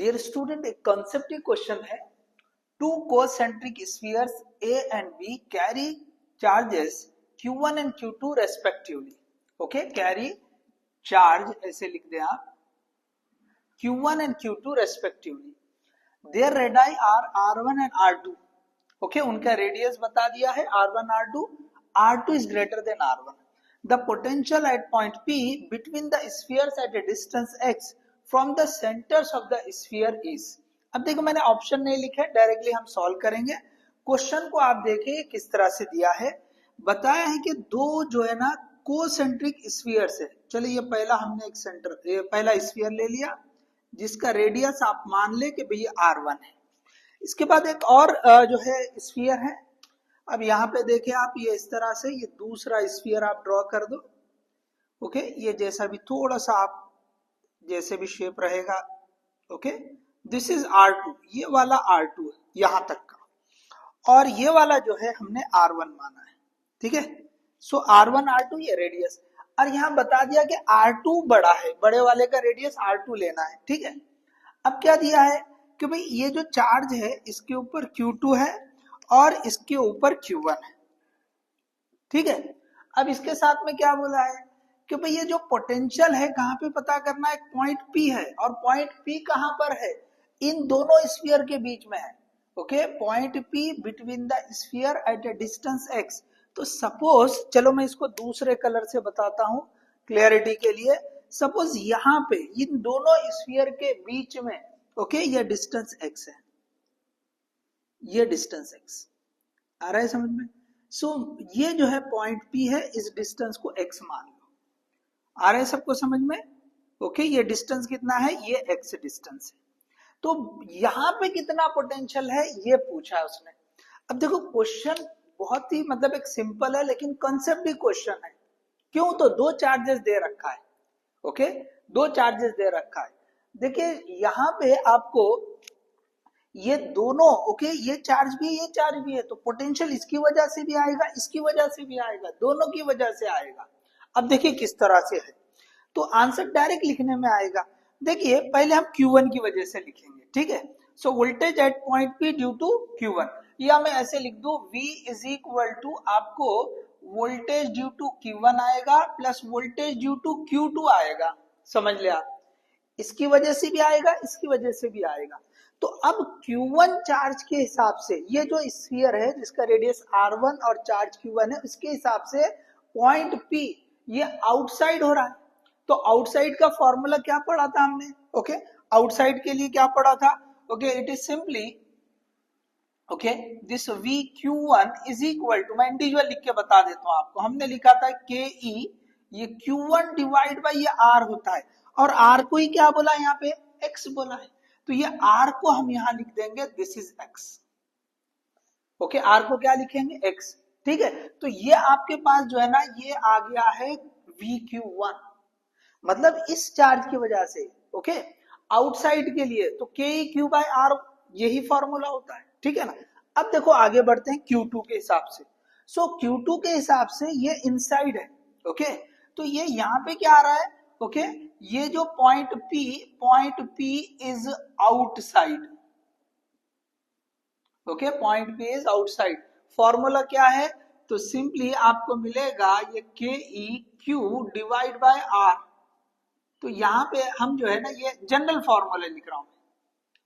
Dear student, एक conceptive question है। Two concentric spheres A and B carry charges Q1 and Q2 respectively. Okay, carry charge ऐसे लिख दें आप, Q1 and Q2 respectively. Their radii are R1 and R2. Okay, उनका radius बता दिया है R1 R2. R2 is greater than R1. The potential at point P between the spheres at a distance x from the centers of the sphere is. अब देखो मैंने option नहीं लिखे, directly हम सॉल्व करेंगे। क्वेश्चन को आप देखिए किस तरह से दिया है। बताया है कि दो जो है ना कोसेंट्रिक स्फीयर्स है। चलिए ये पहला हमने एक सेंटर, ये पहला स्फीयर ले लिया जिसका रेडियस आप मान ले कि भैया R1 है। इसके बाद एक और जो है स्फीयर है। अब यहाँ पे देखिए आप, ये इस तरह से ये दूसरा स्फीयर आप ड्रॉ कर दो। ओके, ये जैसा भी थोड़ा सा आप जैसे भी शेप रहेगा। ओके, दिस इज R2, ये वाला R2 है यहां तक का, और ये वाला जो है हमने R1 माना है। ठीक है, सो R1 R2 ये रेडियस, और यहां बता दिया कि R2 बड़ा है, बड़े वाले का रेडियस R2 लेना है। ठीक है, अब क्या दिया है कि भाई ये जो चार्ज है इसके ऊपर Q2 है और इसके ऊपर Q1 है। ठीक है, अब इसके साथ में क्या बोला है कि भाई ये जो पोटेंशियल है कहां पे पता करना है, पॉइंट P है, और पॉइंट P कहां पर है, इन दोनों स्फीयर के बीच में है। Okay, point P between the sphere at a distance x। तो सपोज, चलो मैं इसको दूसरे कलर से बताता हूं क्लियरिटी के लिए। सपोज यहां पे इन दोनों स्फीयर के बीच में ओके ये डिस्टेंस x है, ये डिस्टेंस x आ रहा है समझ में। सो ये जो है पॉइंट P है, इस डिस्टेंस को x मान लो। आ रहा है सबको समझ में। ओके, ये डिस्टेंस कितना है, ये x डिस्टेंस है। तो यहां पे कितना पोटेंशियल है ये पूछा है उसने। अब देखो क्वेश्चन बहुत ही मतलब एक सिंपल है लेकिन कॉन्सेप्टिव क्वेश्चन है। क्यों, तो दो चार्जेस दे रखा है। ओके, दो चार्जेस दे रखा है। देखिए यहां पे आपको ये दोनों ओके, ये चार्ज भी है ये चार्ज भी है, तो पोटेंशियल इसकी वजह से भी आएगा, इसकी वजह से भी आएगा, दोनों की वजह से आएगा। अब देखिए किस तरह से है, तो आंसर डायरेक्ट लिखने में आएगा। देखिए पहले हम Q1 की वजह से लिखेंगे। ठीक है, so voltage at point P due to Q1, या मैं ऐसे लिख दूं V इज इक्वल टू आपको वोल्टेज ड्यू टू Q1 आएगा plus voltage due to Q2 आएगा। समझ लिया, इसकी वजह से भी आएगा, इसकी वजह से भी आएगा। तो अब Q1 चार्ज के हिसाब से ये जो स्फीयर है जिसका रेडियस R1 और चार्ज Q1 है, उसके हिसाब से पॉइंट P ये आउटसाइड हो रहा है। तो आउटसाइड का फॉर्मूला क्या पढ़ा था हमने। ओके, आउटसाइड के लिए क्या पढ़ा था। Okay, it is simply okay this VQ1 is equal to, मैं इंडिविजुअल लिख के बता देता हूं आपको। हमने लिखा था KE, ये Q1 डिवाइड बाई ये R होता है, और R को ही क्या बोला यहाँ पे, X बोला है। तो ये R को हम यहां लिख देंगे this is X। Okay, R को क्या लिखेंगे, X। ठीक है, तो ये आपके पास जो है ना ये आ गया है VQ1, मतलब इस चार्ज की वजह से। ओके, आउटसाइड के लिए तो KQ बाय R यही फॉर्मूला होता है। ठीक है ना। अब देखो आगे बढ़ते हैं Q2 के हिसाब से। सो Q2 के हिसाब से ये इनसाइड है। ओके, तो ये यहां पे क्या आ रहा है, ओके ये जो point P is outside. Okay, point P is outside. Formula क्या है, तो सिंपली आपको मिलेगा ये KEQ डिवाइड बाय R। तो यहाँ पे हम जो है ना ये जनरल फॉर्मूला लिख रहा हूं।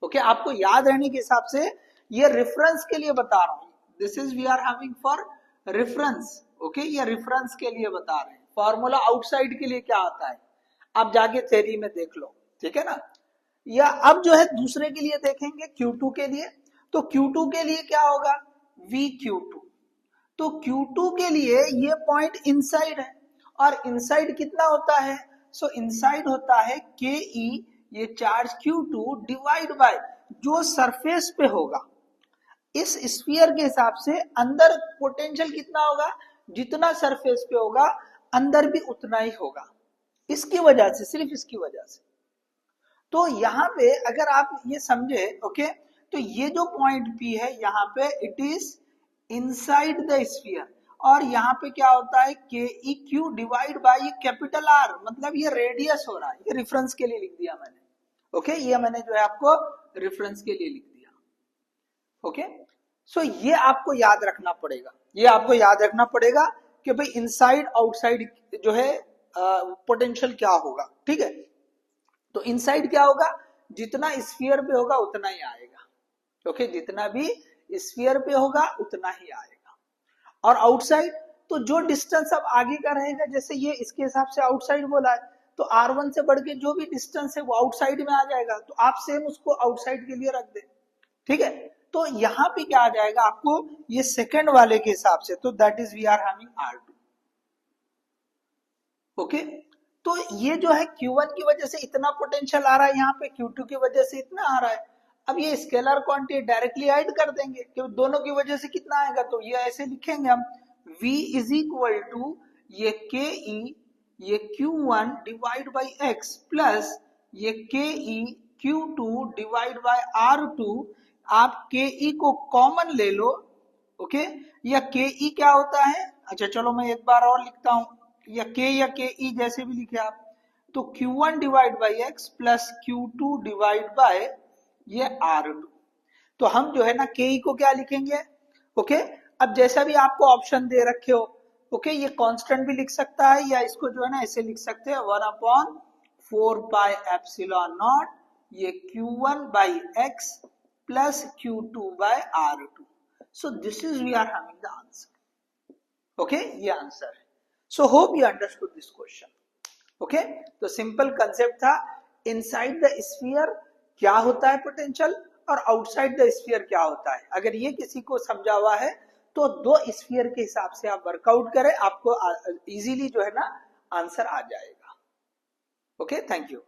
ओके, आपको याद रहने के हिसाब से ये रेफरेंस के लिए बता रहा हूं। This is we are having for reference. Okay, ये रेफरेंस के लिए बता रहे हैं। फॉर्मूला आउटसाइड के लिए क्या आता है आप जाके थ्योरी में देख लो। ठीक है ना। या अब जो है दूसरे के लिए देखेंगे Q2 के लिए। तो Q2 के लिए क्या होगा, VQ2। तो Q2 के लिए ये पॉइंट इनसाइड है, और इनसाइड कितना होता है, सो इनसाइड होता है KE ये चार्ज Q2 डिवाइड बाय जो सरफेस पे होगा। इस स्फीयर के हिसाब से अंदर पोटेंशियल कितना होगा, जितना सरफेस पे होगा अंदर भी उतना ही होगा, इसकी वजह से, सिर्फ इसकी वजह से। तो यहाँ पे अगर आप ये समझे ओके, तो ये जो पॉइंट P है यहाँ पे it is inside the sphere, और यहाँ पे क्या होता है KEQ divide by capital R, मतलब ये रेडियस हो रहा है। ये रेफरेंस के लिए लिख दिया मैंने। ओके, ये मैंने जो है आपको रेफरेंस के लिए लिख दिया। ओके, सो ये आपको याद रखना पड़ेगा, ये आपको याद रखना पड़ेगा कि भाई इनसाइड आउटसाइड जो है पोटेंशियल क्या होगा। ठीक है, तो इनसाइड क्या होगा, जितना स्फीयर पे होगा उतना ही आएगा। ओके, जितना भी स्फीयर पे होगा उतना ही आएगा। और आउटसाइड, तो जो डिस्टेंस अब आगे का रहेगा, जैसे ये इसके हिसाब से आउटसाइड बोला है, तो R1 से बढ़ के जो भी डिस्टेंस है वो आउटसाइड में आ जाएगा, तो आप सेम उसको आउटसाइड के लिए रख दे। ठीक है, तो यहां पे क्या आ जाएगा आपको, ये सेकंड वाले के हिसाब से, तो that is we are having R2। Okay, तो ये जो है Q1 की वजह से इतना पोटेंशियल आ रहा है, यहाँ पे Q2 की वजह से इतना आ रहा है। अब ये स्केलर क्वांटिटी डायरेक्टली ऐड कर देंगे कि दोनों की वजह से कितना आएगा, तो ये ऐसे लिखेंगे हम, V इज इक्वल टू ये KE, ये Q1 divide by X plus ये KE Q2 divide by R2। आप KE को कॉमन ले लो। ओके, या KE क्या होता है, अच्छा चलो मैं एक बार और लिखता हूं, या KE जैसे भी लिखे आप, तो Q1 divide by X plus Q2 divide by ये R2। तो हम जो है ना KE को क्या लिखेंगे। ओके, अब जैसा भी आपको ऑप्शन दे रखे हो, ओके, ये कांस्टेंट भी लिख सकता है, या इसको जो है ना ऐसे लिख सकते हैं 1/4 पाई एप्सिलॉन नॉट ये Q1 by X plus Q2 by R2। So this is we are having the answer. Okay, ये आंसर है। So hope you understood this question. Okay, तो सिंपल कंसेप्ट था, इनसाइड द स्फीयर क्या होता है potential, और outside the sphere क्या होता है। अगर ये किसी को समझा हुआ है तो दो स्फीयर के हिसाब से आप वर्कआउट करें, आपको इजीली जो है ना आंसर आ जाएगा। Okay, thank you.